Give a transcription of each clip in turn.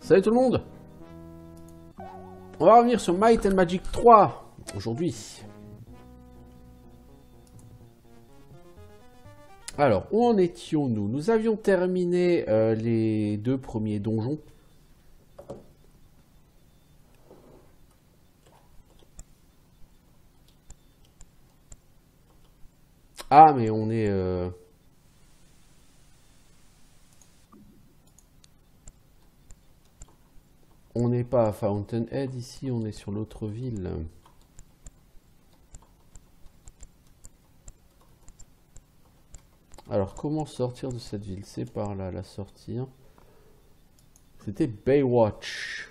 Salut tout le monde. On va revenir sur Might and Magic 3 aujourd'hui. Alors, où en étions-nous? Nous avions terminé les 2 premiers donjons. Ah, mais on est... On n'est pas à Fountainhead ici, on est sur l'autre ville. Alors, comment sortir de cette ville? C'est par là, la sortie. C'était Baywatch.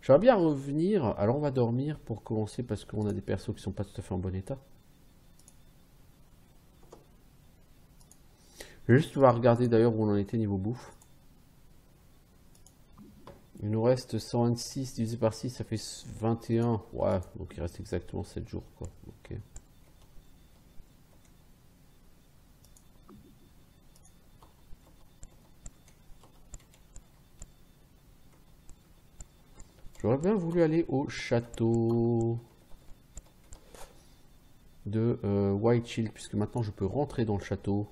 J'aimerais bien revenir. Alors, on va dormir pour commencer parce qu'on a des persos qui sont pas tout à fait en bon état. Juste, on va regarder d'ailleurs où on en était niveau bouffe. Il nous reste 126 divisé par 6, ça fait 21. Ouais, donc il reste exactement 7 jours, quoi. Ok. J'aurais bien voulu aller au château de White Shield, puisque maintenant je peux rentrer dans le château.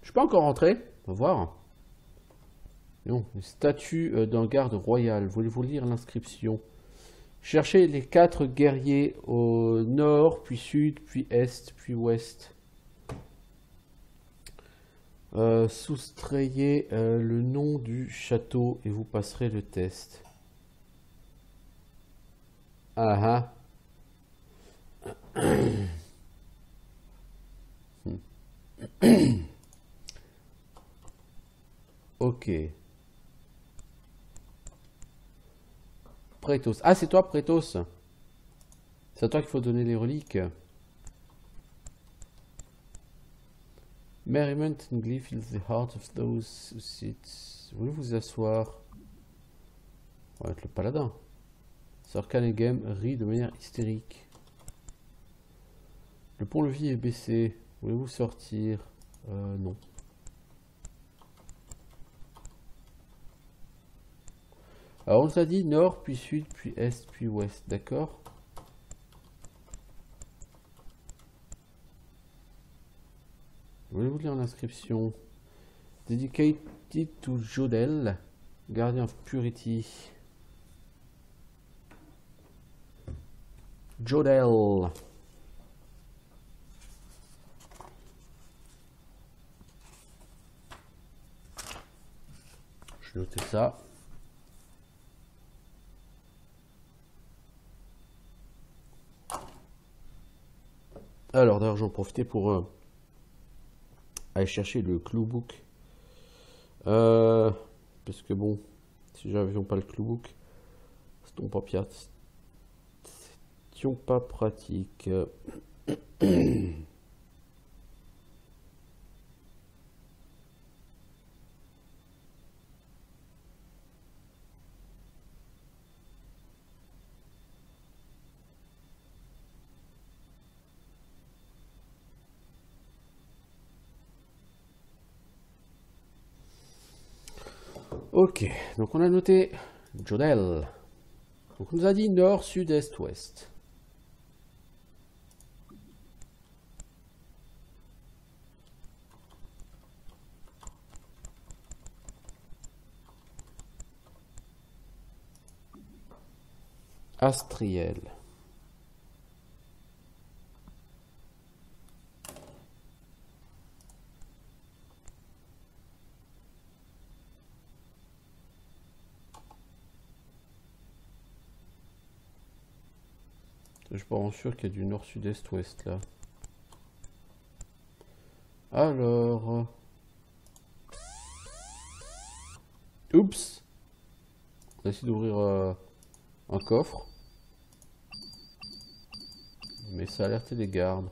Je peux encore rentrer? On va voir. Non, statue d'un garde royal. Voulez-vous lire l'inscription? Cherchez les 4 guerriers au nord, puis sud, puis est, puis ouest. Soustrayez le nom du château et vous passerez le test. Ah ah. Ok. Prétos. Ah, c'est toi, Prétos. C'est à toi qu'il faut donner les reliques. Merriment and glee fills the heart of those who sit. Voulez vous asseoir? On va être le paladin. Sir Cunningham rit de manière hystérique. Le pont-levis est baissé. Voulez-vous sortir? Non. Alors on nous a dit nord, puis sud, puis est, puis ouest, d'accord? Voulez-vous lire l'inscription? Dedicated to Jodel, Guardian of Purity. Jodel. Je vais noter ça. Alors d'ailleurs j'en profitais pour aller chercher le Cluebook. Parce que bon, si j'avions pas le Cluebook, c'est pas pratique. Ok, donc on a noté Jodel. Donc on nous a dit nord, sud, est, ouest. Astriel. Je suis pas vraiment sûr qu'il y a du nord, sud, est, ouest là. Alors... Oups! On a essayé d'ouvrir un coffre. Mais ça a alerté les gardes.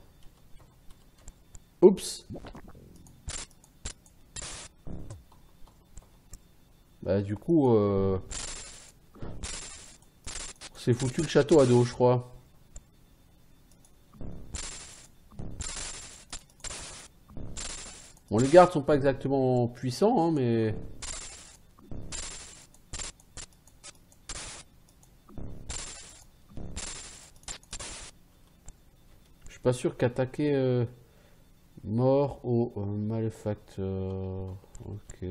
Oups! Bah du coup... c'est foutu le château à dos, je crois. Bon, les gardes sont pas exactement puissants, hein, mais... pas sûr qu'attaquer mort au malfacteur. Ok.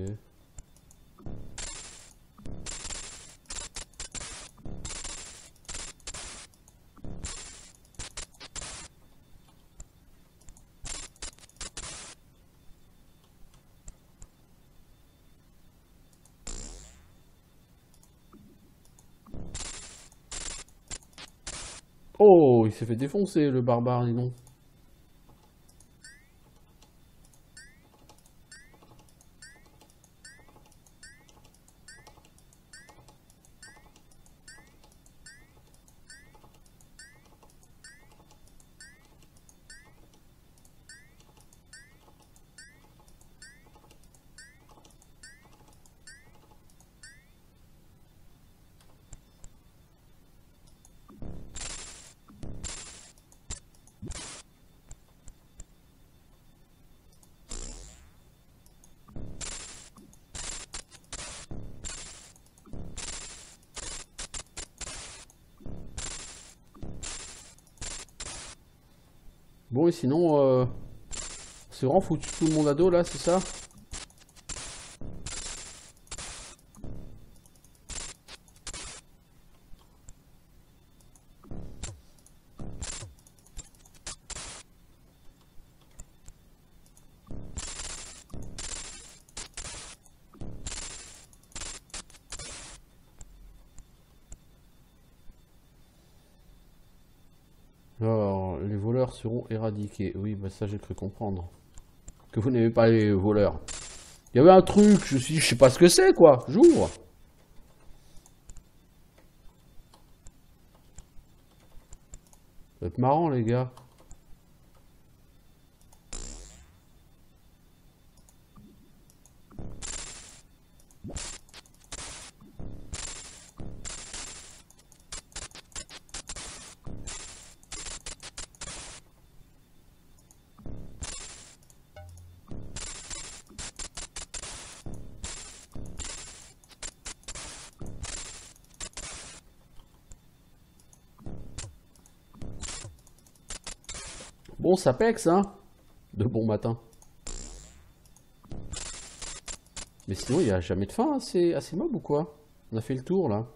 Oh, il s'est fait défoncer le barbare, dis donc. Bon, et sinon, c'est vraiment foutu tout le monde à dos là, c'est ça? Alors, les voleurs seront éradiqués. Oui, bah ça j'ai cru comprendre. Que vous n'aimez pas les voleurs. Il y avait un truc, je sais pas ce que c'est quoi. J'ouvre. Ça va être marrant les gars. Bon, ça pexe, hein. De bon matin. Mais sinon, il n'y a jamais de fin à ces mobs ou quoi? On a fait le tour là.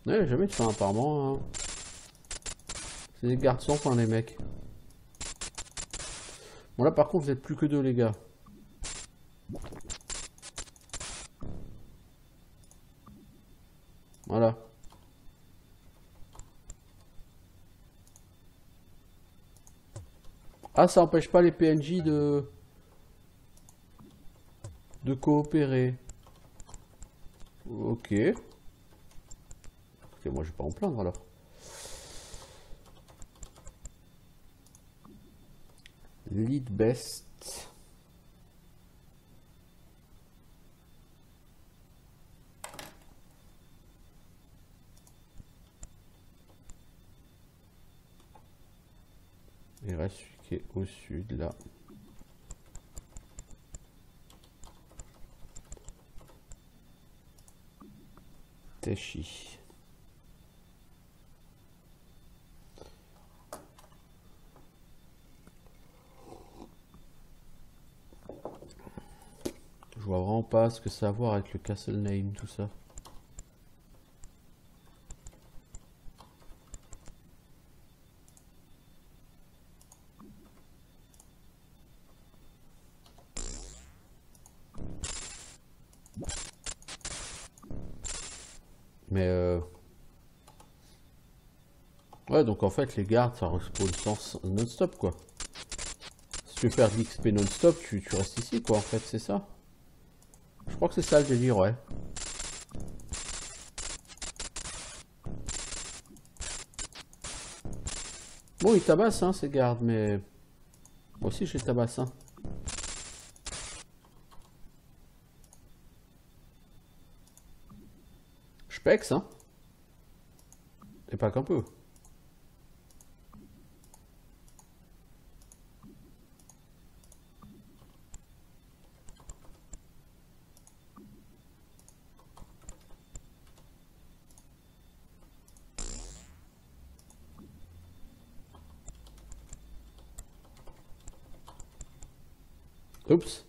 Ouais, il n'y a jamais de fin apparemment, hein. C'est des gardes sans fin les mecs. Bon là par contre vous êtes plus que deux les gars. Voilà. Ah, ça empêche pas les PNJ de coopérer. Ok. Écoutez, moi je vais pas en plaindre alors. Lead best. Il reste celui qui est au sud là. Teshi. Je vois vraiment pas ce que ça a à voir avec le Castle Name, tout ça. Mais ouais, donc en fait les gardes ça respawn sans non-stop quoi. Si tu veux faire de l'XP non-stop, tu restes ici quoi en fait, c'est ça. Je crois que c'est ça le délire, ouais. Bon, ils tabassent hein, ces gardes, mais moi aussi je les tabasse hein. Je pexe hein. Et pas qu'un peu. Oups.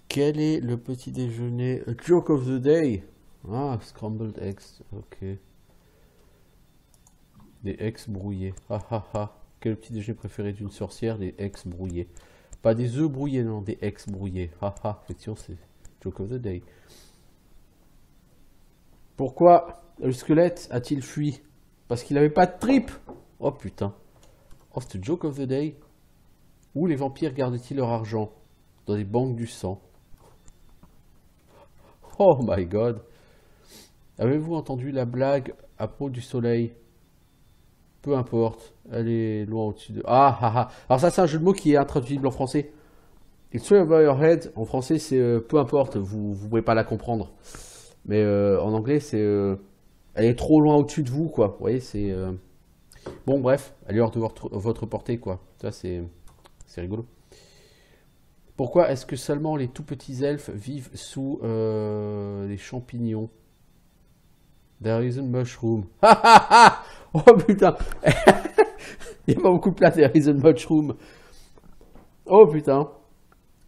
Quel est le petit déjeuner? A joke of the day. Ah, scrambled eggs. Ok. Des eggs brouillés. Ah ah ah. Quel est le petit déjeuner préféré d'une sorcière? Des eggs brouillés. Pas des œufs brouillés, non, des eggs brouillés. Ah ah. Effectivement, c'est joke of the day. Pourquoi le squelette a-t-il fui? Parce qu'il n'avait pas de tripes. Oh putain. Oh, c'est joke of the day. Où les vampires gardent-ils leur argent? Dans des banques du sang. Oh my god. Avez-vous entendu la blague à propos du soleil? Peu importe. Elle est loin au-dessus de... Ah ah ah. Alors ça, c'est un jeu de mots qui est intraduisible en français. It's way over your head. En français, c'est peu importe. Vous ne pouvez pas la comprendre. Mais en anglais, c'est... elle est trop loin au-dessus de vous, quoi. Vous voyez, c'est... Bon, bref. Elle est hors de votre portée, quoi. Ça, c'est rigolo. Pourquoi est-ce que seulement les tout petits elfes vivent sous les champignons? There is a mushroom. Oh putain. Il n'y a pas beaucoup de place, there is a mushroom. Oh putain.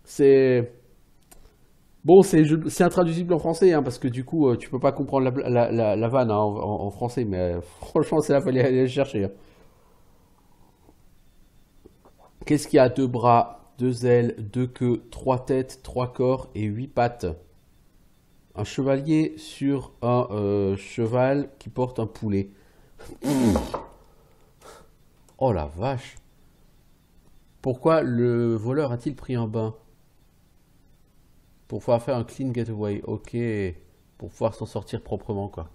C'est... Bon, c'est intraduisible en français, hein, parce que du coup, tu peux pas comprendre la vanne hein, en français, mais franchement, c'est là qu'il fallait aller le chercher. Hein. Qu'est-ce qu'il y a? 2 bras, 2 ailes, 2 queues, 3 têtes, 3 corps et 8 pattes. Un chevalier sur un cheval qui porte un poulet. Oh la vache. Pourquoi le voleur a-t-il pris un bain? Pour pouvoir faire un clean getaway. Ok. Pour pouvoir s'en sortir proprement, quoi.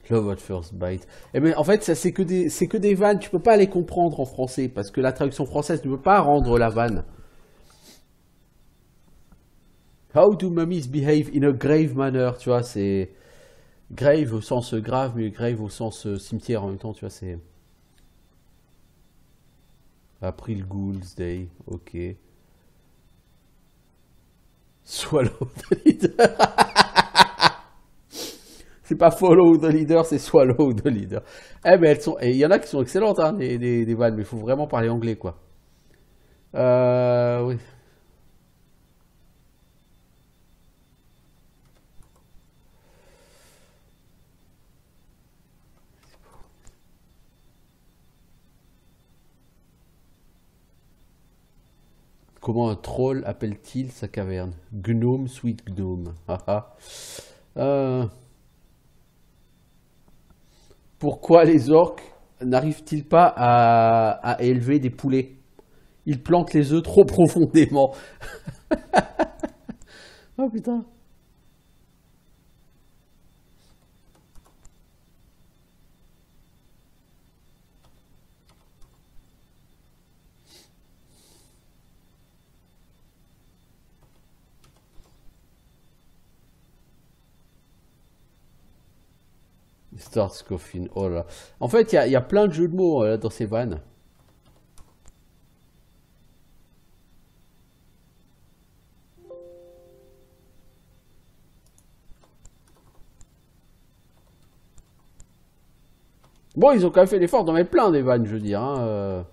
Love at first bite. Eh bien, en fait, ça c'est que des vannes. Tu peux pas les comprendre en français parce que la traduction française ne peut pas rendre la vanne. How do mummies behave in a grave manner? Tu vois, c'est grave au sens grave, mais grave au sens cimetière en même temps. Tu vois, c'est April Ghouls Day. Ok. Swallow the leader. C'est pas follow the leader, c'est swallow the leader. Eh ben elles sont, et il y en a qui sont excellentes, hein, des vannes, mais il faut vraiment parler anglais, quoi. Oui. Comment un troll appelle-t-il sa caverne? Gnome, sweet gnome. Haha. Pourquoi les orques n'arrivent-ils pas à élever des poulets? Ils plantent les œufs trop profondément. Oh putain. Start Coffin, oh là. En fait, il y a plein de jeux de mots dans ces vannes. Bon, ils ont quand même fait l'effort d'en mettre plein des vannes, je veux dire. Hein.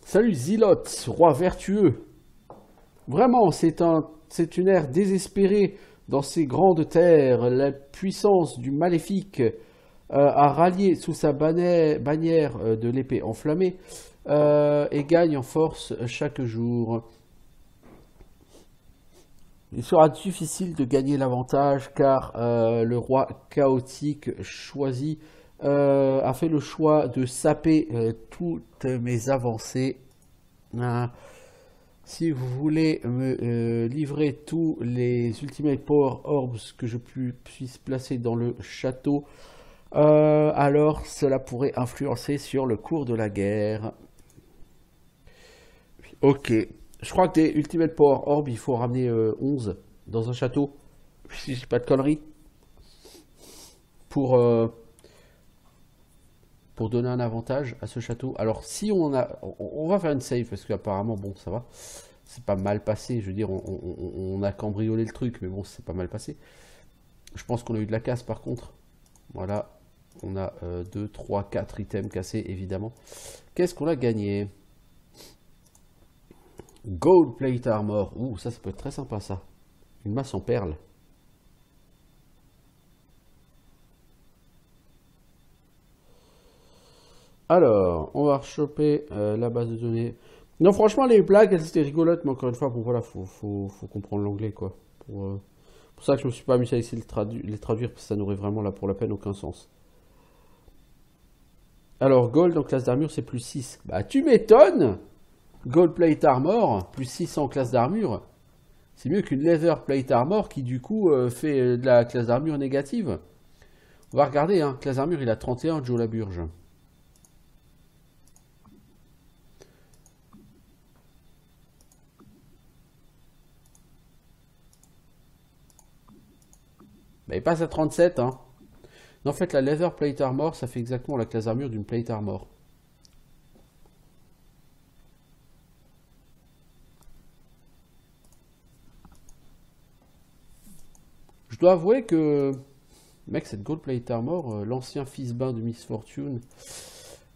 Salut Zilote, roi vertueux. Vraiment, c'est une ère désespérée dans ces grandes terres. La puissance du maléfique a rallié sous sa bannière de l'épée enflammée et gagne en force chaque jour. Il sera difficile de gagner l'avantage car le roi chaotique choisi a fait le choix de saper toutes mes avancées. Si vous voulez me livrer tous les Ultimate Power Orbs que je puisse placer dans le château, alors cela pourrait influencer sur le cours de la guerre. Ok. Je crois que des Ultimate Power Orb, il faut ramener 11 dans un château. Si j'ai pas de conneries. Pour pour donner un avantage à ce château. Alors si on va faire une save parce qu'apparemment bon ça va, c'est pas mal passé. Je veux dire on a cambriolé le truc, mais bon c'est pas mal passé. Je pense qu'on a eu de la casse par contre. Voilà, on a 2, 3, 4 items cassés évidemment. Qu'est-ce qu'on a gagné? Gold Plate Armor. Ouh, ça peut être très sympa ça. Une masse en perles. Alors, on va choper la base de données. Non, franchement, les blagues, elles étaient rigolotes, mais encore une fois, bon voilà, faut comprendre l'anglais, quoi. Pour ça que je me suis pas amusé à essayer de les traduire, parce que ça n'aurait vraiment, là, pour la peine, aucun sens. Alors, Gold en classe d'armure, c'est plus 6. Bah, tu m'étonnes! Gold Plate Armor, plus 6 en classe d'armure. C'est mieux qu'une Leather Plate Armor qui, du coup, fait de la classe d'armure négative. On va regarder, hein. Classe d'armure, il a 31, Joe Laburge. Bah, il passe à 37, hein. En fait, la Leather Plate Armor, ça fait exactement la classe d'armure d'une Plate Armor. Je dois avouer que, mec, cette Gold Plate Armor, l'ancien fils bain de Miss Fortune,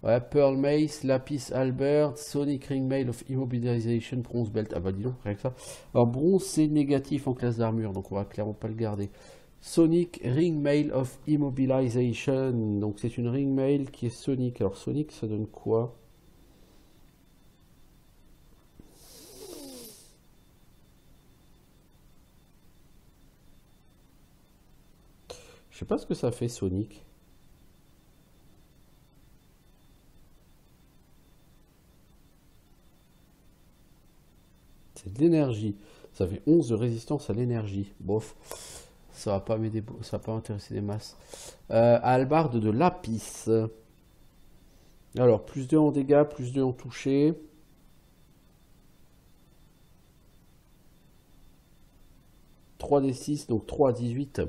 ouais, Pearl Mace, Lapis Albert, Sonic Ring Mail of Immobilization, Bronze Belt. Ah bah dis donc, rien que ça. Alors bronze, c'est négatif en classe d'armure, donc on va clairement pas le garder. Sonic Ring Mail of Immobilization, donc c'est une Ring Mail qui est Sonic. Alors Sonic, ça donne quoi? Je sais pas ce que ça fait Sonic. C'est de l'énergie. Ça fait 11 de résistance à l'énergie. Bof. Ça va pas m'aider, ça va pas intéresser des masses. Hallebarde de Lapis. Alors, plus 2 en dégâts, plus 2 en touché. Trois des 6, donc 3 à 18.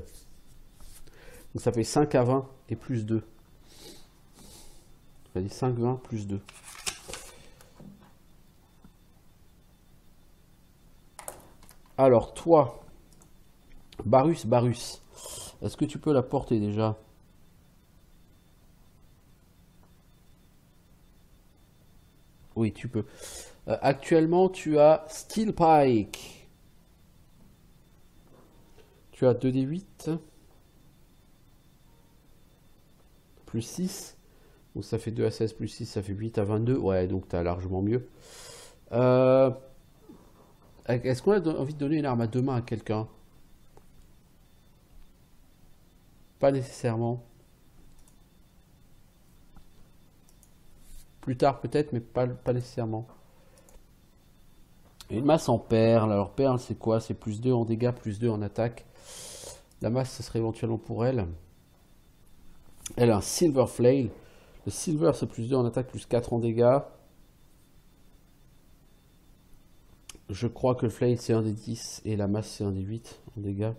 Donc ça fait 5 à 20 et plus 2. Ça dit 5, 20, plus 2. Alors, toi, Barus, est-ce que tu peux la porter déjà? Oui, tu peux. Actuellement, tu as Steel Pike. Tu as 2d8. Plus 6. Donc ça fait 2 à 16 plus 6, ça fait 8 à 22. Ouais, donc tu as largement mieux. Est-ce qu'on a envie de donner une arme à deux mains à quelqu'un? Pas nécessairement. Plus tard peut-être, mais pas nécessairement. Une masse en perles. Alors perles, c'est quoi? C'est plus 2 en dégâts, plus 2 en attaque. La masse, ce serait éventuellement pour elle. Elle a un Silver Flail. Le Silver, c'est plus 2 en attaque, plus 4 en dégâts. Je crois que le Flail, c'est un des 10 et la masse, c'est un des 8 en dégâts.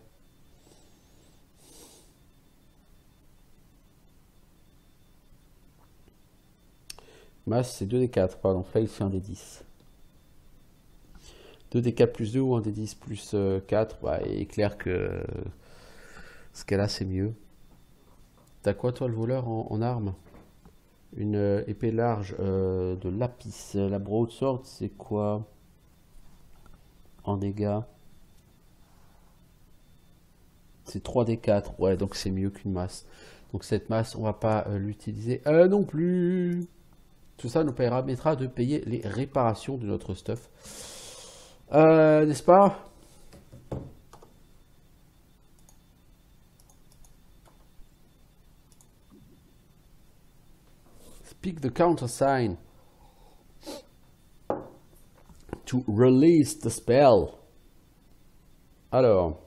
Masse, c'est 2 des 4, pardon. Flail, c'est un des 10. 2 des 4 plus 2 ou un des 10 plus 4, bah, il est clair que ce qu'elle a, c'est mieux. T'as quoi, toi, le voleur, en arme? Une épée large de lapis. La broadsword, c'est quoi en dégâts? C'est 3 des 4. Ouais, donc c'est mieux qu'une masse. Donc cette masse, on va pas l'utiliser non plus. Tout ça nous permettra de payer les réparations de notre stuff. N'est-ce pas? Speak the countersign to release the spell. Alors,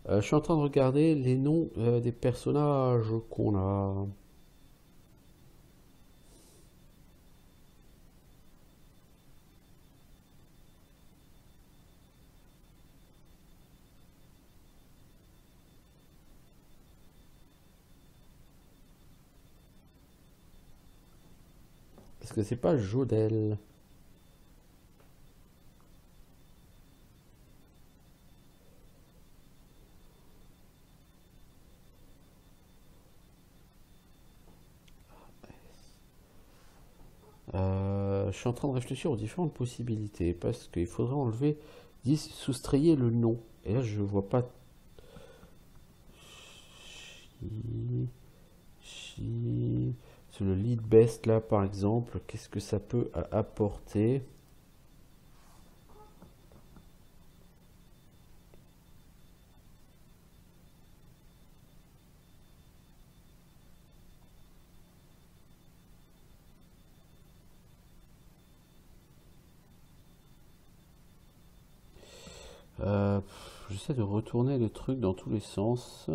je suis en train de regarder les noms des personnages qu'on a. Parce que c'est pas Jodel. Je suis en train de réfléchir aux différentes possibilités parce qu'il faudrait enlever 10, soustrayer le nom. Et là, je vois pas. Sur le lead best là, par exemple, qu'est-ce que ça peut apporter? J'essaie de retourner le truc dans tous les sens.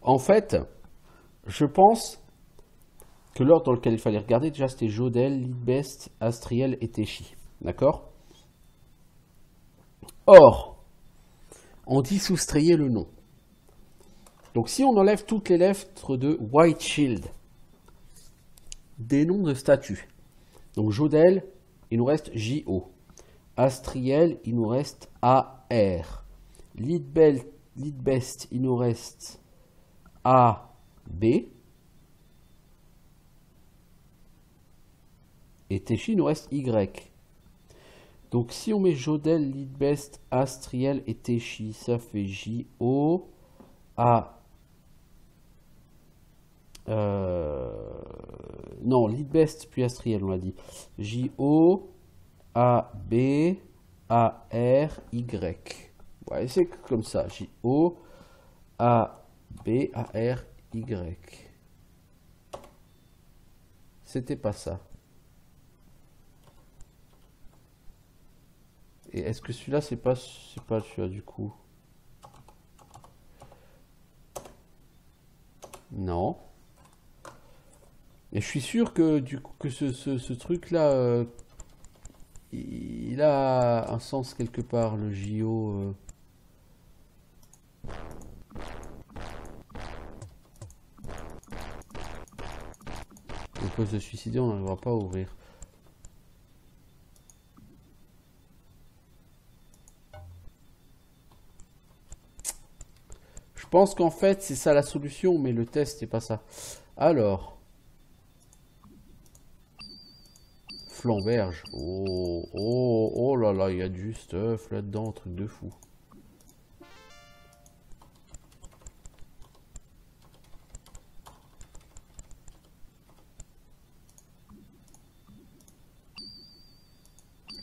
En fait, je pense que l'ordre dans lequel il fallait regarder, déjà c'était Jodel, Leadbest, Astriel et Téchi. D'accord? Or, on dit soustrayer le nom. Donc si on enlève toutes les lettres de White Shield, des noms de statues. Donc Jodel, il nous reste J-O. Astriel, il nous reste A-R. Leadbest, il nous reste A-B. Et Téchi, il nous reste Y. Donc si on met Jodel, Leadbest, Astriel et Téchi, ça fait J-O, A. Non, Leadbest puis Astriel, on l'a dit. J-O, A-B, A-R, Y. Ouais, c'est comme ça. J-O, A-B, A-R, Y. C'était pas ça. Et est-ce que celui-là, c'est pas celui-là du coup? Non. Et je suis sûr que ce truc-là, il a un sens quelque part, le JO. On peut se suicider, on n'arrivera pas à ouvrir. Je pense qu'en fait, c'est ça la solution, mais le test, c'est pas ça. Alors. Flamberge. Oh, oh, oh là là, il y a du stuff là-dedans, un truc de fou.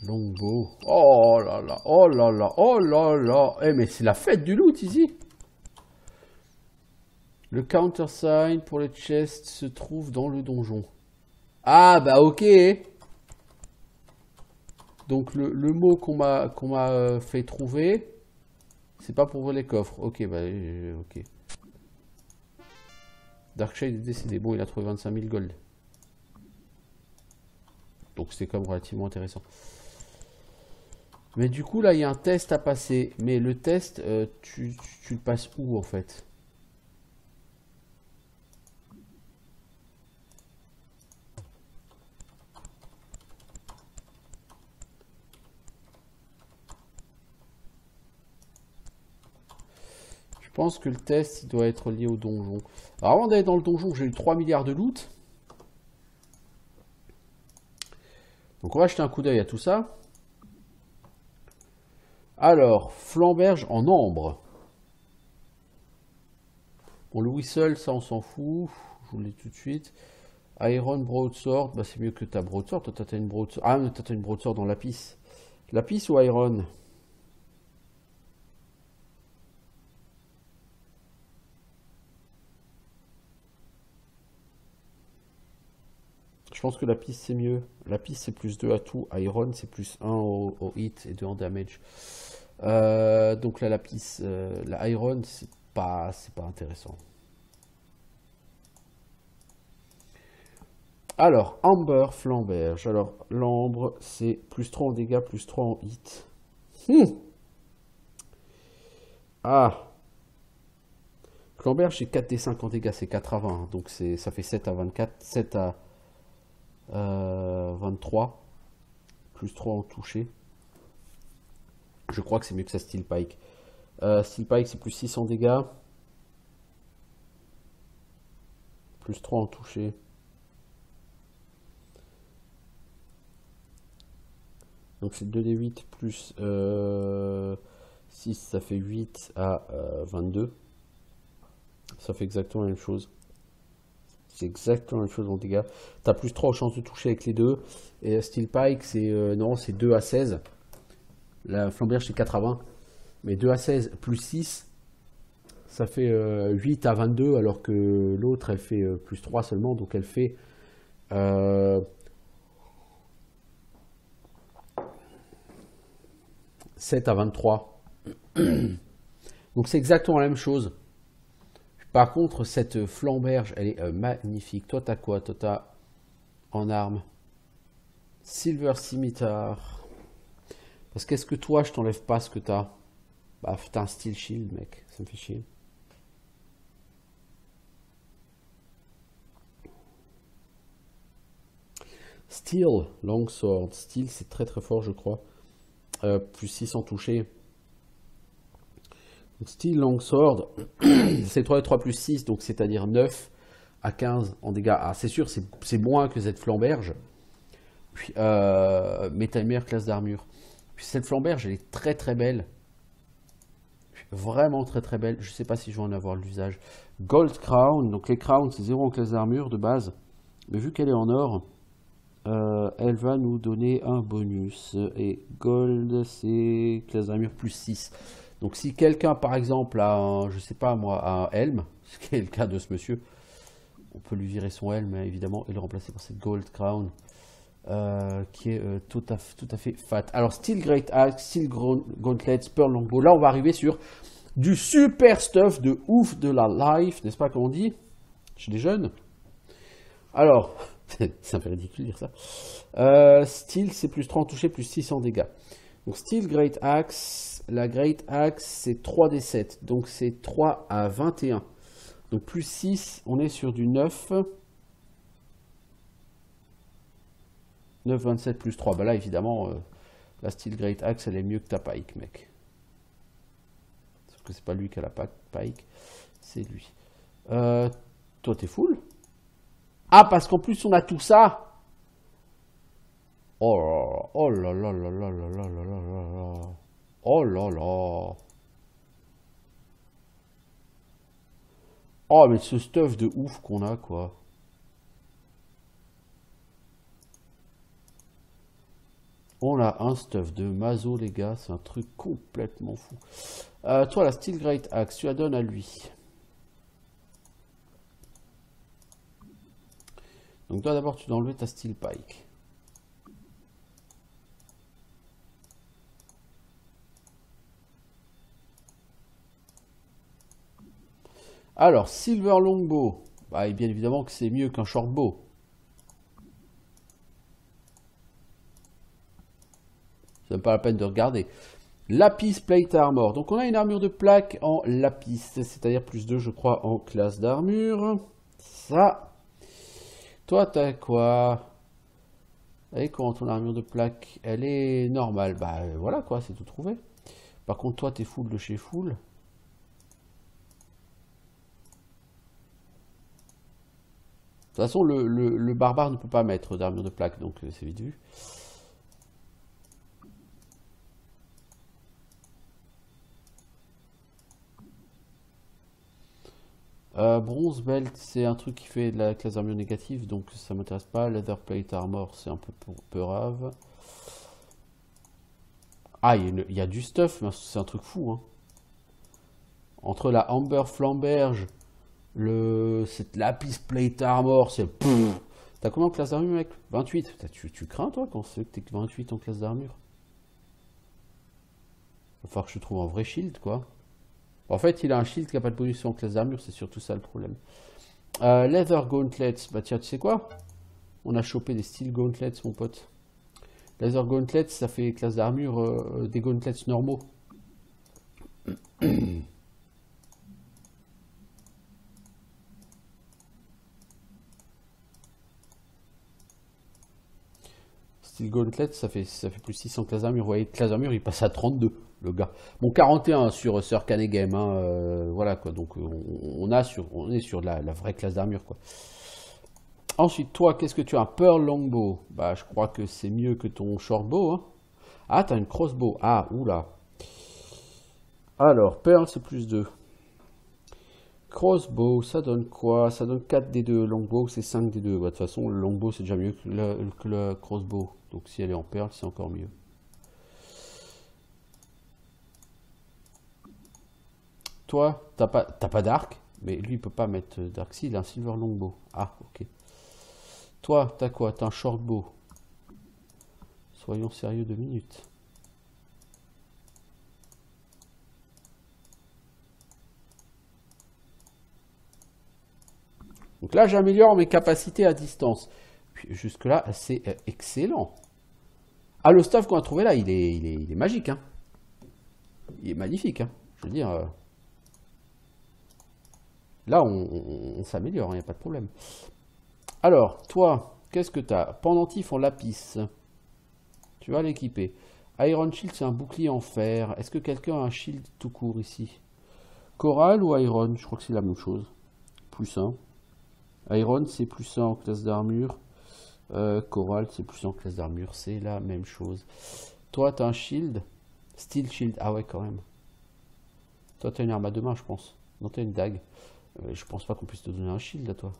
Longbow. Oh là là, oh là là, oh là là. Eh mais c'est la fête du loot ici. Le countersign pour les chests se trouve dans le donjon. Ah bah ok. Donc le mot qu'on m'a fait trouver, c'est pas pour ouvrir les coffres. Ok, bah ok. Darkshade est décédé. Bon, il a trouvé 25 000 gold. Donc c'était quand même relativement intéressant. Mais du coup, là, il y a un test à passer. Mais le test, tu le passes où, en fait? Je pense que le test, il doit être lié au donjon. Alors, avant d'aller dans le donjon, j'ai eu 3 milliards de loot. Donc, on va jeter un coup d'œil à tout ça. Alors, Flamberge en ambre. Bon, le whistle, ça, on s'en fout. Je vous le dis tout de suite. Iron Broadsword, bah, c'est mieux que ta Broadsword. Toi, t'as une Broadsword. Ah, mais t'as une Broadsword en lapis. Lapis ou Iron? Je pense que lapis c'est mieux. Lapis c'est plus 2 à tout. Iron c'est plus 1 au hit et 2 en damage. Donc la lapis, la iron, c'est pas intéressant. Alors, amber, flamberge. Alors, l'ambre, c'est plus 3 en dégâts, plus 3 en hit. Ah, flamberge, c'est 4d5 en dégâts, c'est 4 à 20. Donc, ça fait 7 à 24, 7 à 23. Plus 3 en toucher. Je crois que c'est mieux que ça, Steel Pike. Steel Pike, c'est plus 6 en dégâts. Plus 3 en toucher. Donc c'est 2d8 plus 6, ça fait 8 à 22. Ça fait exactement la même chose. C'est exactement la même chose en dégâts. Tu as plus 3 aux chances de toucher avec les deux. Et Steel Pike, c'est non, c'est 2 à 16. La flamberge, c'est 4 à 20. Mais 2 à 16 plus 6, ça fait 8 à 22, alors que l'autre, elle fait plus 3 seulement. Donc elle fait 7 à 23. Donc c'est exactement la même chose. Par contre, cette flamberge, elle est magnifique. Toi, t'as quoi? Toi, t'as en arme Silver Scimitar. Parce qu'est-ce que toi, je t'enlève pas ce que t'as? Bah, t'as un Steel Shield, mec. Ça me fait chier. Steel, Longsword. Steel, c'est très très fort, je crois. Plus 6 en toucher. Donc, Steel, Longsword, c'est 3 et 3 plus 6, donc c'est-à-dire 9 à 15 en dégâts. Ah, c'est sûr, c'est moins que cette flamberge. Puis, mais t'as une meilleure classe d'armure. Puis cette flamberge, elle est très très belle. Vraiment très très belle. Je sais pas si je vais en avoir l'usage. Gold Crown, donc les crowns, c'est 0 en classe d'armure de base. Mais vu qu'elle est en or, elle va nous donner un bonus. Et Gold, c'est classe d'armure plus 6. Donc si quelqu'un, par exemple, a un, je sais pas moi, un helm, ce qui est le cas de ce monsieur, on peut lui virer son helm, évidemment, et le remplacer par cette Gold Crown, qui est tout à fait fat. Alors, Steel Great Axe, Steel Gauntlet, Pearl Longbow, là on va arriver sur du super stuff de ouf de la life, n'est-ce pas, comme on dit, chez les jeunes. Alors, c'est un peu ridicule de dire ça. Steel, c'est plus 3 en toucher, plus 6 en dégâts. Donc, Steel Great Axe, la Great Axe, c'est 3d7, donc c'est 3 à 21. Donc, plus 6, on est sur du 9. 9, 27 plus 3. Bah là, évidemment, la Steel Great Axe, elle est mieux que ta pike, mec. Sauf que c'est pas lui qui a la pike, c'est lui. Toi, t'es full? Ah, parce qu'en plus, on a tout ça. Oh là là là là là là là là là là. Oh là là. Oh, mais ce stuff de ouf qu'on a, quoi. On a un stuff de Mazo, les gars. C'est un truc complètement fou. Toi, la Steel Great Axe, tu la donnes à lui. Donc toi, d'abord, tu dois enlever ta Steel Pike. Alors, Silver Longbow. Bah, et bien évidemment que c'est mieux qu'un Shortbow. C'est même pas la peine de regarder. Lapis Plate Armor. Donc on a une armure de plaque en lapis, c'est-à-dire plus 2 je crois en classe d'armure. Ça. Toi t'as quoi? Et comment ton armure de plaque? Elle est normale. Bah voilà quoi, c'est tout trouvé. Par contre toi t'es full de chez full. De toute façon le barbare ne peut pas mettre d'armure de plaque, donc c'est vite vu. Bronze Belt, c'est un truc qui fait de la classe d'armure négative, donc ça m'intéresse pas. Leather Plate Armor, c'est un peu peurave. Ah, il y a du stuff, mais c'est un truc fou. Hein. Entre la Amber Flamberge, cette Lapis Plate Armor, c'est... T'as combien en classe d'armure, mec? 28. Tu crains, toi, quand c'est que t'es 28 en classe d'armure? va falloir que je trouve un vrai shield, quoi. En fait, il a un shield qui n'a pas de bonus en classe d'armure, c'est surtout ça le problème. Leather Gauntlets, bah tiens, tu sais quoi? On a chopé des Steel Gauntlets, mon pote. Leather Gauntlets, ça fait classe d'armure des gauntlets normaux. Steel Gauntlet, ça fait plus 600 classe d'armure. Vous voyez, classe d'armure, il passe à 32, le gars. Bon, 41 sur Sir Game, hein, voilà quoi. Donc, on est sur la vraie classe d'armure, quoi. Ensuite, toi, qu'est-ce que tu as? Un Pearl Longbow. Bah, je crois que c'est mieux que ton Shortbow, hein. Ah, t'as une Crossbow. Ah, oula. Alors, Pearl, c'est plus 2. Crossbow, ça donne quoi? Ça donne 4 des 2. Longbow, c'est 5 des 2. Bah, de toute façon, le Longbow, c'est déjà mieux que le Crossbow. Donc, si elle est en Pearl, c'est encore mieux. Toi, t'as pas d'arc, mais lui, il peut pas mettre d'arc. Si, il a un Silver Longbow. Ah, ok. Toi, t'as quoi? T'as un Shortbow. Soyons sérieux 2 minutes. Donc là, j'améliore mes capacités à distance. Puis jusque-là, c'est excellent. Ah, le staff qu'on a trouvé là, il est magique, hein. Il est magnifique, hein. Je veux dire, là, on s'améliore, il n'y a pas de problème. Alors, toi, qu'est-ce que tu as? Pendentif en lapis. Tu vas l'équiper. Iron Shield, c'est un bouclier en fer. Est-ce que quelqu'un a un shield tout court ici? Coral ou Iron? Je crois que c'est la même chose. Plus 1. Iron, c'est plus 1 en classe d'armure. Coral, c'est plus 1 en classe d'armure. C'est la même chose. Toi, tu as un shield. Steel Shield. Ah ouais, quand même. Toi, tu as une arme à deux mains, je pense. Non, tu as une dague. Je pense pas qu'on puisse te donner un shield à toi.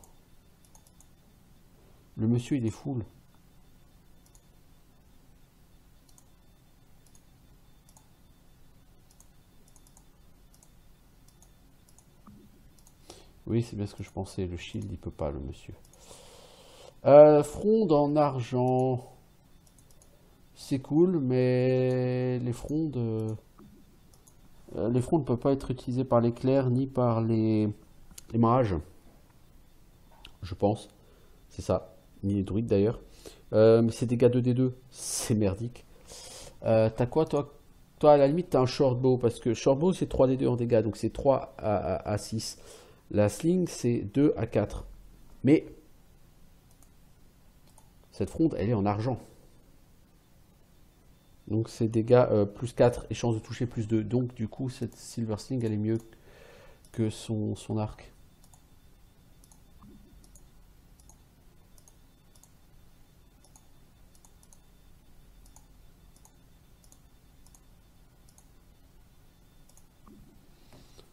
Le monsieur, il est full. Oui, c'est bien ce que je pensais. Le shield, il peut pas, le monsieur. Fronde en argent. C'est cool, mais les frondes ne peuvent pas être utilisées par les clercs ni par les mages. Je pense. C'est ça. Ni les druides d'ailleurs. Mais c'est dégâts 2d2. C'est merdique. T'as quoi, toi? Toi, à la limite, t'as un shortbow. Parce que shortbow, c'est 3d2 en dégâts. Donc c'est 3 à 6. La sling, c'est 2 à 4. Mais cette fronde, elle est en argent. Donc c'est dégâts plus 4 et chance de toucher plus 2. Donc du coup, cette Silver Sling, elle est mieux que son arc.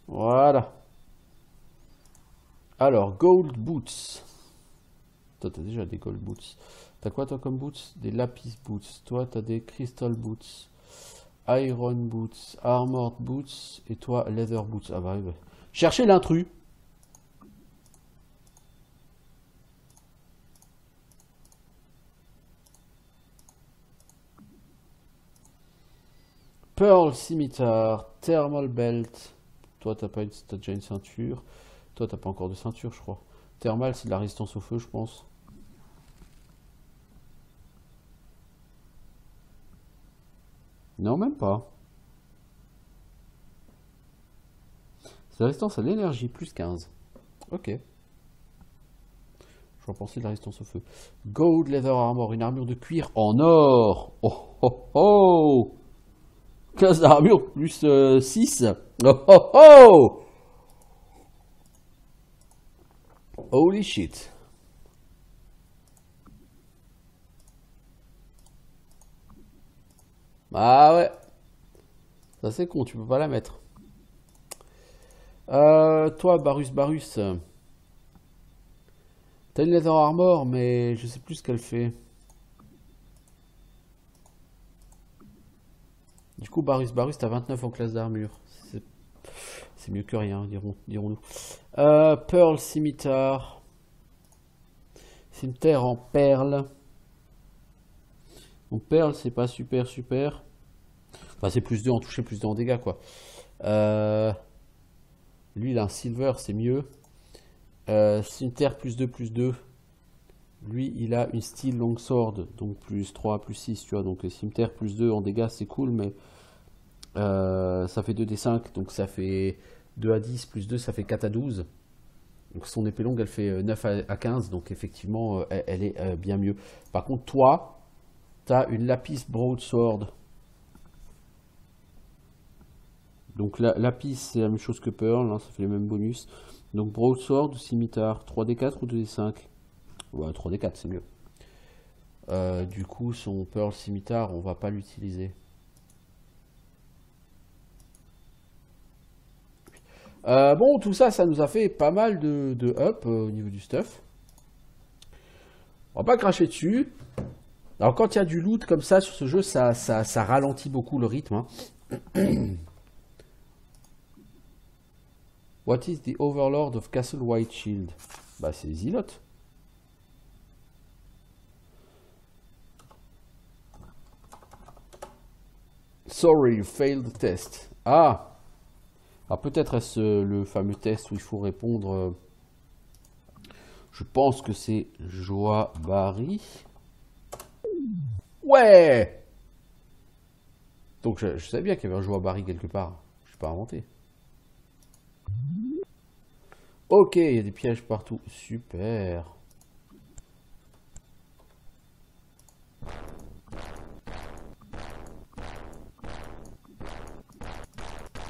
Voilà. Alors, Gold Boots. Toi, t'as déjà des Gold Boots. T'as quoi, toi, comme boots? Des Lapis Boots. Toi, t'as des Crystal Boots. Iron Boots. Armored Boots. Et toi, Leather Boots. Ah bah oui. Cherchez l'intrus. Pearl Scimitar. Thermal Belt. Toi, t'as déjà une ceinture. Toi, t'as pas encore de ceinture, je crois. Thermal, c'est de la résistance au feu, je pense. Non, même pas. C'est la résistance à l'énergie, plus 15. Ok. Je repensais de la résistance au feu. Gold Leather Armor, une armure de cuir en or. Oh oh oh. Classe d'armure plus 6. Oh oh oh. Holy shit. Ah ouais. Ça c'est con, tu peux pas la mettre. Toi, Barus. T'as une Leather Armor, mais je sais plus ce qu'elle fait. Du coup, Barus, t'as 29 en classe d'armure. C'est mieux que rien, dirons-nous. Pearl Scimitar. Cimetière en perles. En perles, c'est pas super. Enfin, c'est plus 2 en toucher, plus 2 en dégâts, quoi. Euh, Lui, il a un silver, c'est mieux. Cimetière, plus 2, plus 2. Lui, il a une steel longsword, donc plus 3, plus 6, tu vois. Donc cimetière, plus 2 en dégâts, c'est cool, mais ça fait 2d5, donc ça fait 2 à 10, plus 2, ça fait 4 à 12. Donc son épée longue, elle fait 9 à 15, donc effectivement, elle est bien mieux. Par contre, toi, tu as une lapis broadsword. Donc la lapis, c'est la même chose que pearl, hein, ça fait les mêmes bonus. Donc broadsword ou scimitar, 3d4 ou 2d5? Ouais, 3d4, c'est mieux. Du coup, son pearl scimitar, on va pas l'utiliser. Bon, tout ça, ça nous a fait pas mal de up au niveau du stuff. On va pas cracher dessus. Alors, quand il y a du loot comme ça sur ce jeu, ça ralentit beaucoup le rythme. Hein. What is the Overlord of Castle White Shield? Bah, c'est Zealot. Sorry, you failed the test. Ah! Alors, peut-être est-ce le fameux test où il faut répondre. Je pense que c'est Joa Barry. Ouais! Donc, je savais bien qu'il y avait un Joa Barry quelque part. Je suis pas inventé. Ok, il y a des pièges partout. Super.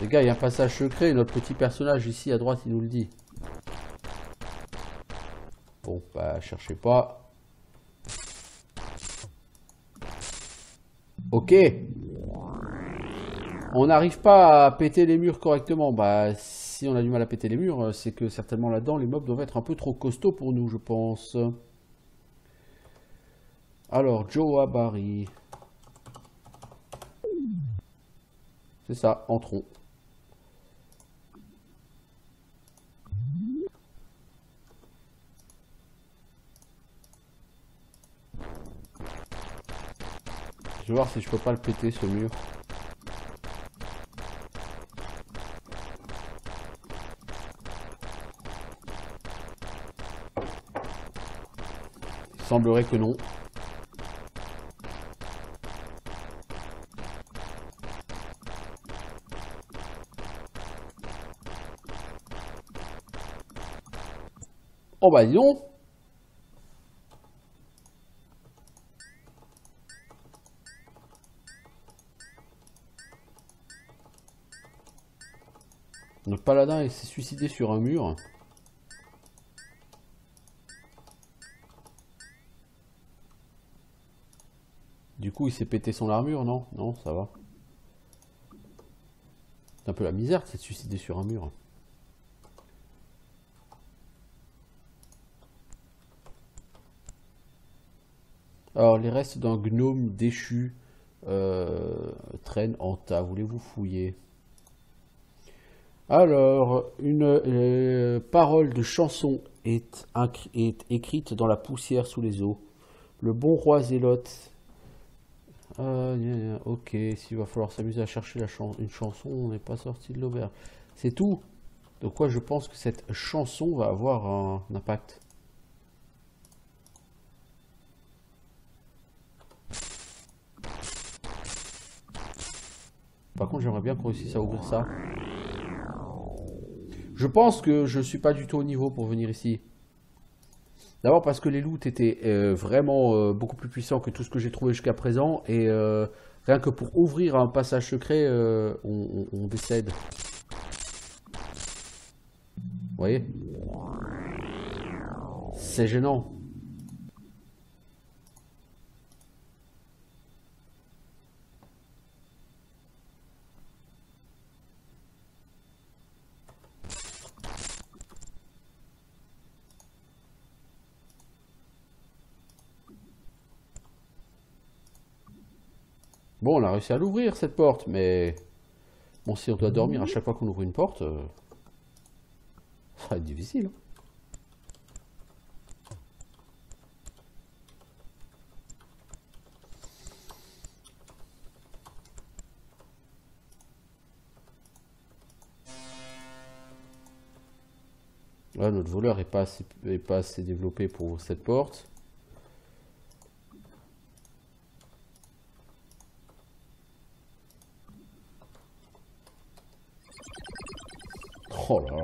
Les gars, il y a un passage secret. Notre petit personnage ici à droite, il nous le dit. Bon, bah, cherchez pas. Ok. On n'arrive pas à péter les murs correctement. Bah, si on a du mal à péter les murs, c'est que certainement là-dedans, les mobs doivent être un peu trop costauds pour nous, je pense. Alors, Joa Barry. C'est ça, entrons. Je vais voir si je peux pas le péter, ce mur. Il semblerait que non. Oh bah dis donc. Notre paladin il s'est suicidé sur un mur. Du coup il s'est pété son armure, non? Non, ça va. C'est un peu la misère de s'être suicidé sur un mur. Alors les restes d'un gnome déchu traînent en tas. Voulez-vous fouiller? Alors, une parole de chanson est écrite dans la poussière sous les eaux. Le bon roi Zélote. Ok, s'il va falloir s'amuser à chercher une chanson, on n'est pas sorti de l'auberge. C'est tout. Donc quoi, je pense que cette chanson va avoir un impact. Par contre, j'aimerais bien qu'on réussisse à ouvrir ça. Je pense que je suis pas du tout au niveau pour venir ici. D'abord parce que les loots étaient vraiment beaucoup plus puissants que tout ce que j'ai trouvé jusqu'à présent. Et rien que pour ouvrir un passage secret, on décède. Vous voyez? C'est gênant. Bon, on a réussi à l'ouvrir cette porte, mais bon, si on doit dormir à chaque fois qu'on ouvre une porte, ça va être difficile. Là, notre voleur est pas assez développé pour cette porte. Oh là là.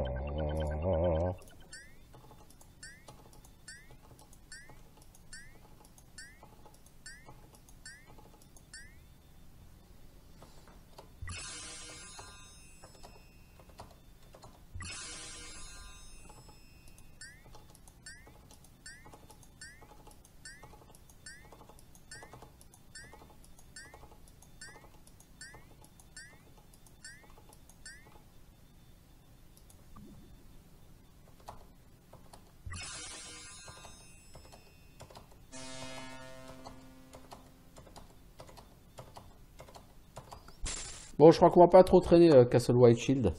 Bon, je crois qu'on va pas trop traîner Castle White Shield.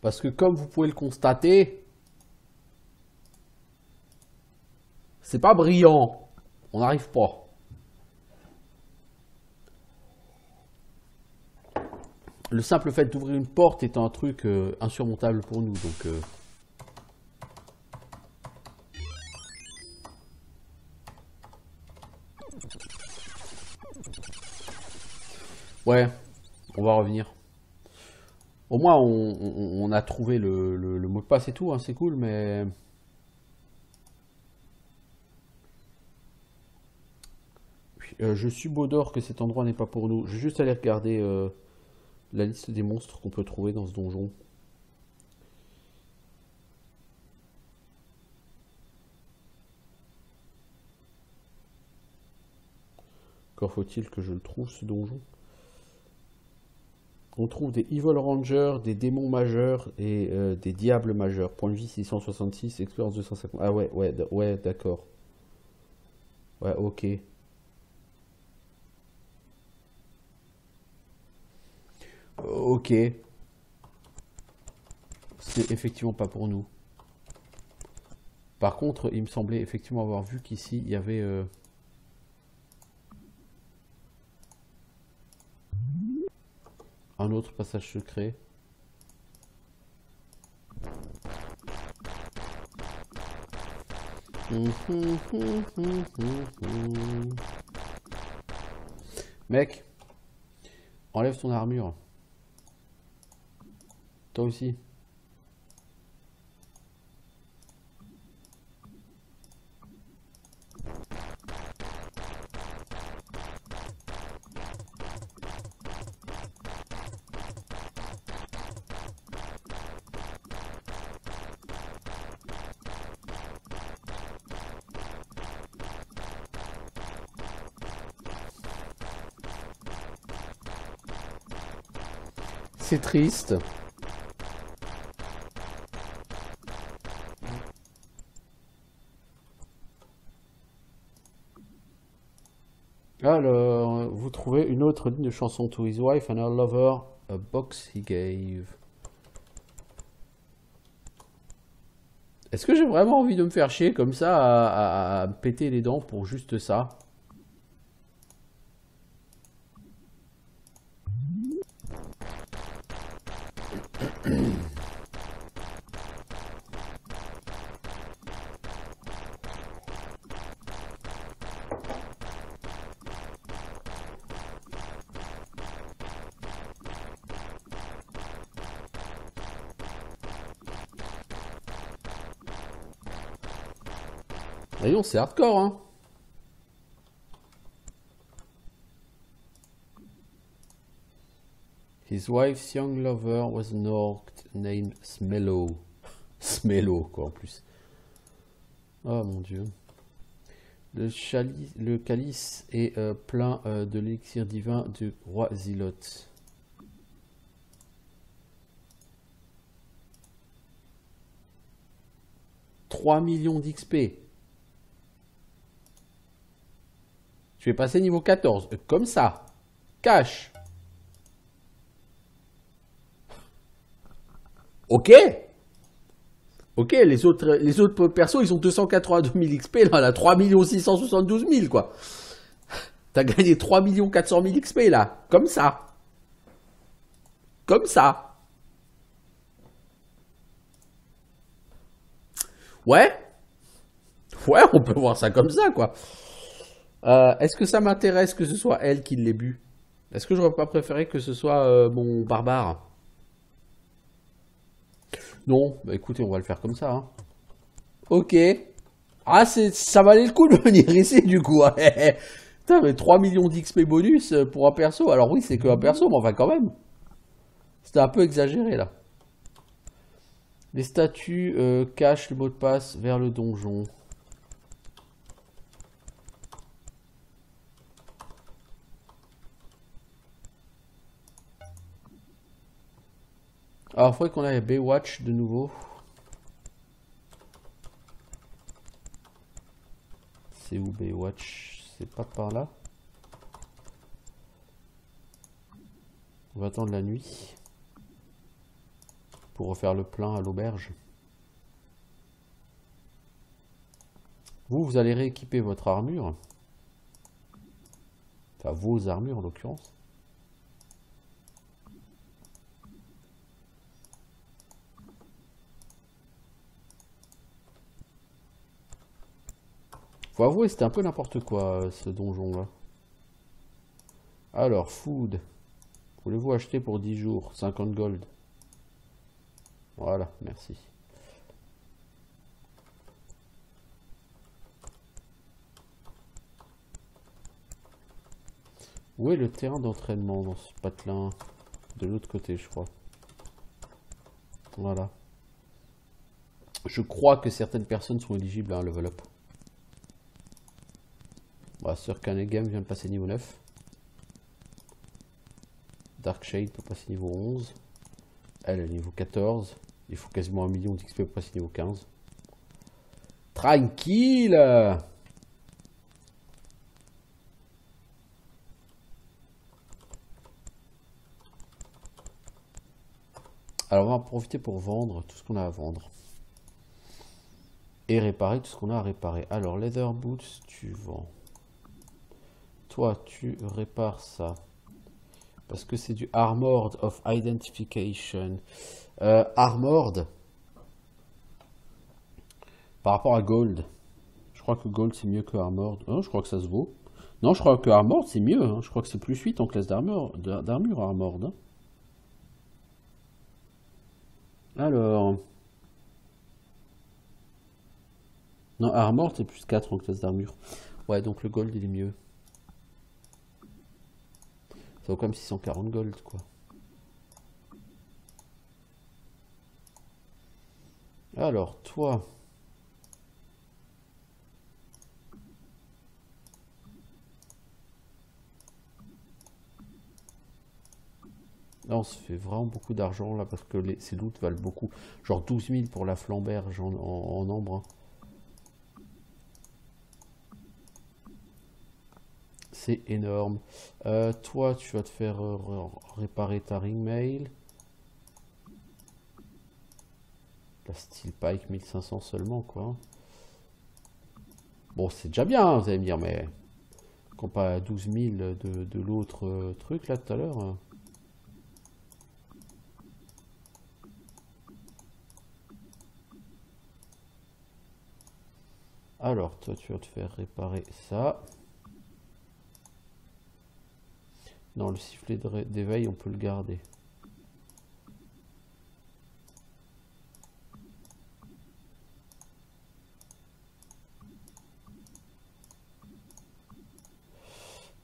Parce que comme vous pouvez le constater, c'est pas brillant. On n'arrive pas. Le simple fait d'ouvrir une porte est un truc insurmontable pour nous. Donc, ouais, on va revenir. Au moins, on a trouvé le mot de passe et tout, hein, c'est cool, mais... je suis Baudor que cet endroit n'est pas pour nous. Je vais juste aller regarder la liste des monstres qu'on peut trouver dans ce donjon. Encore faut-il que je le trouve, ce donjon. On trouve des Evil Rangers, des démons majeurs et des diables majeurs. Point de vie 666, expérience 250. Ah ouais, ouais, d'accord. Ouais, ok. Ok. C'est effectivement pas pour nous. Par contre, il me semblait effectivement avoir vu qu'ici, il y avait... un autre passage secret. Mec, enlève ton armure. Toi aussi. C'est triste. Alors, vous trouvez une autre ligne de chanson. To his wife and her lover, a box he gave. Est-ce que j'ai vraiment envie de me faire chier comme ça à me péter les dents pour juste ça? Voyons, c'est hardcore, hein. His wife's young lover was an orc named Smello. Smello, quoi, en plus. Oh, mon Dieu. Le calice est plein de l'élixir divin du roi Zilote. « 3 millions d'XP. Je vais passer niveau 14. Comme ça. Cash. Ok. Ok, les autres persos, ils ont 282 000 XP. Là, on a 3 672 000, quoi. T'as gagné 3 400 000 XP, là. Comme ça. Comme ça. Ouais, ouais, on peut voir ça comme ça, quoi. Est-ce que ça m'intéresse que ce soit elle qui l'ait bu? Est-ce que j'aurais pas préféré que ce soit mon barbare? Non, bah écoutez, on va le faire comme ça, hein. Ok. Ah, ça valait le coup de venir ici, du coup. Putain, mais 3 millions d'XP bonus pour un perso. Alors oui, c'est que un perso, mais enfin quand même. C'était un peu exagéré, là. Les statues cachent le mot de passe vers le donjon. Alors, il faudrait qu'on aille à Baywatch de nouveau. C'est où Baywatch? C'est pas par là. On va attendre la nuit pour refaire le plein à l'auberge. Vous allez rééquiper votre armure. Enfin, vos armures en l'occurrence. Faut avouer, c'était un peu n'importe quoi ce donjon-là. Alors, food. Voulez-vous acheter pour 10 jours? 50 gold. Voilà, merci. Où est le terrain d'entraînement dans ce patelin? De l'autre côté, je crois. Voilà. Je crois que certaines personnes sont éligibles à un level up. Bah, Sir Cunningham vient de passer niveau 9. Darkshade peut passer niveau 11. Elle est niveau 14. Il faut quasiment 1 million d'XP pour passer niveau 15. Tranquille! Alors on va en profiter pour vendre tout ce qu'on a à vendre. Et réparer tout ce qu'on a à réparer. Alors Leather Boots, tu vends. Toi, tu répares ça. Parce que c'est du Armored of Identification. Armored. Par rapport à Gold. Je crois que Gold c'est mieux que Armored. Oh, je crois que ça se vaut. Non, je crois que Armored c'est mieux. Hein. Je crois que c'est plus 8 en classe d'armure Armored. Hein. Alors. Non, Armored c'est plus 4 en classe d'armure. Ouais, donc le Gold il est mieux. Ça vaut comme 640 gold, quoi. Alors, toi. Là, on se fait vraiment beaucoup d'argent, là, parce que ces loots valent beaucoup. Genre 12 000 pour la flamberge en ambre. Hein. C'est énorme. Toi, tu vas te faire réparer ta ring mail. La steel pike 1500 seulement, quoi. Bon, c'est déjà bien, vous allez me dire, mais comparé à 12 000 de l'autre truc, là, tout à l'heure. Alors, toi, tu vas te faire réparer ça. Non, le sifflet d'éveil, on peut le garder.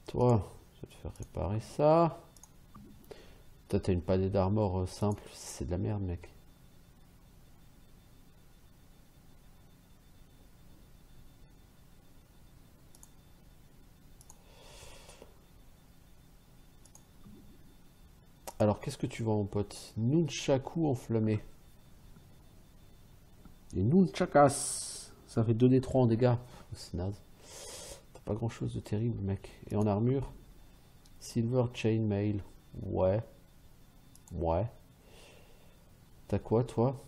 Toi, je vais te faire réparer ça. Toi, t'as une palette d'armor simple. C'est de la merde, mec. Alors, qu'est-ce que tu vends, mon pote? Nunchaku enflammé. Les Nunchakas. Ça fait 2d3 en dégâts. C'est naze. T'as pas grand chose de terrible, mec. Et en armure? Silver Chainmail. Ouais. Ouais. T'as quoi, toi?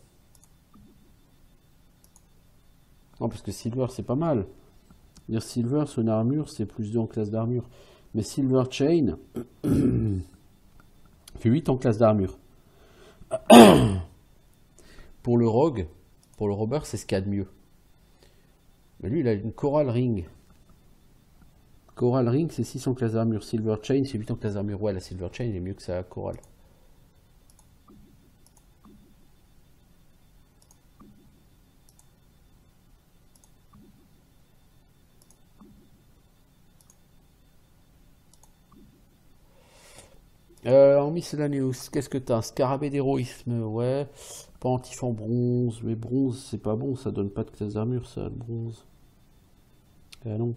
Non, parce que Silver, c'est pas mal. Dire Silver sur une armure, c'est plus 2 en classe d'armure. Mais Silver Chain fait 8 en classe d'armure. Pour le rogue, pour le robber, c'est ce qu'il y a de mieux. Mais lui, il a une Coral Ring. Coral Ring, c'est 600 classes d'armure. Silver Chain, c'est 800 classes d'armure. Ouais, la Silver Chain est mieux que sa Coral. En miscellaneous, qu'est-ce que t'as? Scarabée d'héroïsme, ouais. Pentif en bronze, mais bronze, c'est pas bon, ça donne pas de classe d'armure, ça, le bronze. Ah non.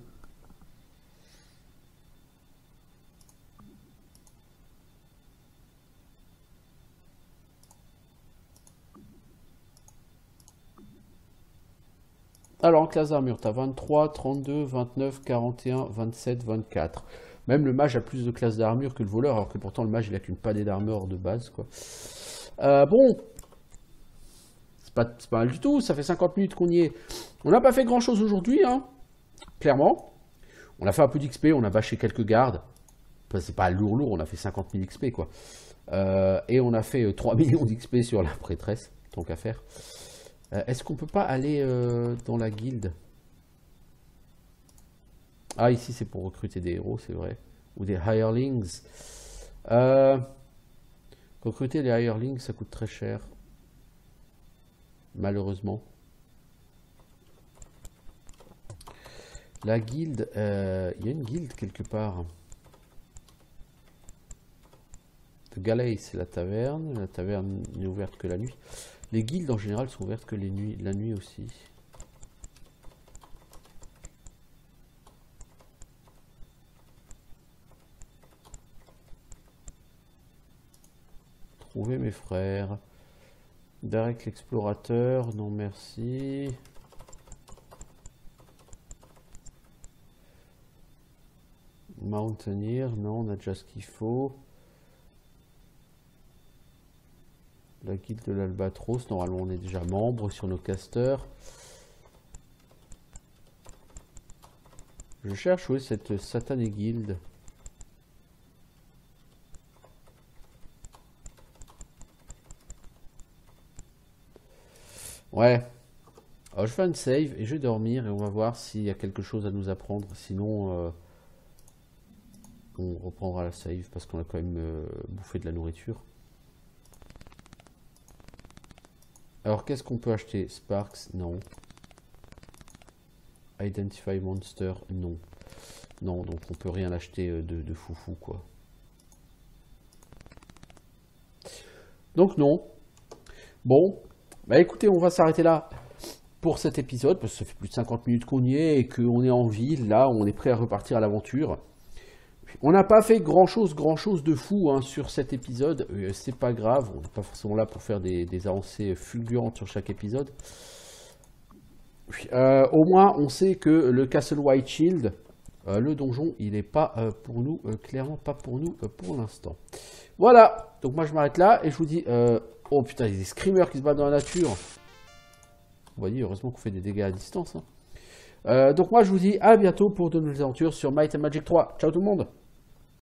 Alors, en classe d'armure, t'as 23, 32, 29, 41, 27, 24. Même le mage a plus de classes d'armure que le voleur, alors que pourtant le mage il a qu'une padée d'armure de base, quoi. Bon, c'est pas mal du tout, ça fait 50 minutes qu'on y est. On n'a pas fait grand chose aujourd'hui, hein, clairement. On a fait un peu d'XP, on a bâché quelques gardes. Enfin, c'est pas lourd, on a fait 50 000 XP, quoi. Et on a fait 3 millions d'XP sur la prêtresse, tant qu'à faire. Est-ce qu'on peut pas aller dans la guilde? Ah, ici c'est pour recruter des héros, c'est vrai. Ou des hirelings. Recruter les hirelings, ça coûte très cher. Malheureusement. La guilde, il y a une guilde quelque part. The Galay, c'est la taverne. La taverne n'est ouverte que la nuit. Les guildes en général sont ouvertes que la nuit aussi. Trouver mes frères. Derek l'explorateur, non merci. Mountaineer, non, on a déjà ce qu'il faut. La guilde de l'Albatros, normalement on est déjà membre sur nos casters. Je cherche où est cette satanée guilde. Ouais. Alors je fais un save et je vais dormir et on va voir s'il y a quelque chose à nous apprendre. Sinon, on reprendra la save parce qu'on a quand même bouffé de la nourriture. Alors qu'est-ce qu'on peut acheter? Sparks, non. Identify Monster, non. Non, donc on peut rien acheter de foufou, quoi. Donc non. Bon, bah écoutez, on va s'arrêter là pour cet épisode, parce que ça fait plus de 50 minutes qu'on y est et qu'on est en ville, là, on est prêt à repartir à l'aventure. On n'a pas fait grand chose de fou hein, sur cet épisode, c'est pas grave, on n'est pas forcément là pour faire des avancées fulgurantes sur chaque épisode. Au moins, on sait que le Castle White Shield, le donjon, il n'est pas pour nous, clairement pas pour nous pour l'instant. Voilà, donc moi je m'arrête là et je vous dis... oh putain, il y a des screamers qui se battent dans la nature. Vous voyez, heureusement qu'on fait des dégâts à distance. Hein. Donc moi je vous dis à bientôt pour de nouvelles aventures sur Might and Magic 3. Ciao tout le monde!